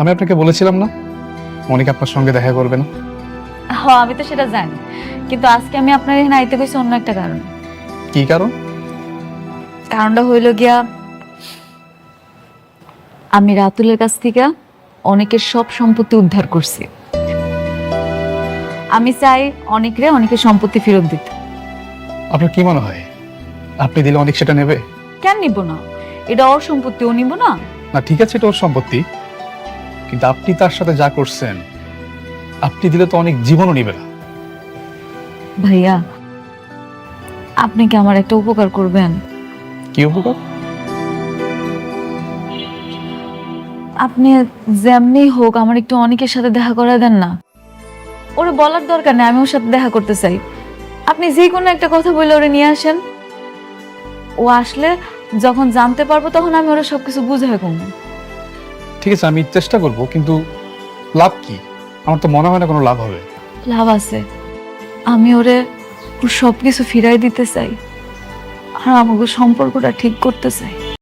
আমি আপনাকে বলেছিলাম না মনিকা আপনার সঙ্গে দেখা করবে না। হ্যাঁ আমি তো সেটা জানি, কিন্তু আজকে আমি আপনার এখানে আইতে কইছি অন্য একটা কারণ। কি কারণ? কারণটা হইল গিয়া, আমি রাতুলের কাছ থেকে অনেকের সব সম্পত্তি উদ্ধার করছি। আমি চাই অনেকের সম্পত্তি ফেরত দিতে। আপনার কি মনে হয় আপনি দিলে অনেক সেটা নেবে? কেন নিব না? এটা ওর সম্পত্তি, ও নিব না? না ঠিক আছে, এটা ওর সম্পত্তি, কিন্তু আপনি তার সাথে যা করছেন আপনি দিলে তো অনেক জীবনও নিবে না। ভাইয়া, আপনি কি আমার একটা উপকার করবেন? কি উপকার? আপনি যেমনি হোক আমার একটু অনেকের সাথে দেখা করে দেন না। ওরে বলার দরকার নেই আমি ওর সাথে দেখা করতে চাই। আপনি যে কোনো একটা কথা বলে ওরে নিয়ে আসেন। ও আসলে যখন জানতে পারবো তখন আমি ওরা সবকিছু বুঝাই কমবো। ঠিক আছে, আমি চেষ্টা করব, কিন্তু লাভ কি? আমার তো মনে হয় না কোনো লাভ হবে। লাভ আছে, আমি ওরে ওর সবকিছু ফিরাই দিতে চাই আর আমাকে সম্পর্কটা ঠিক করতে চাই।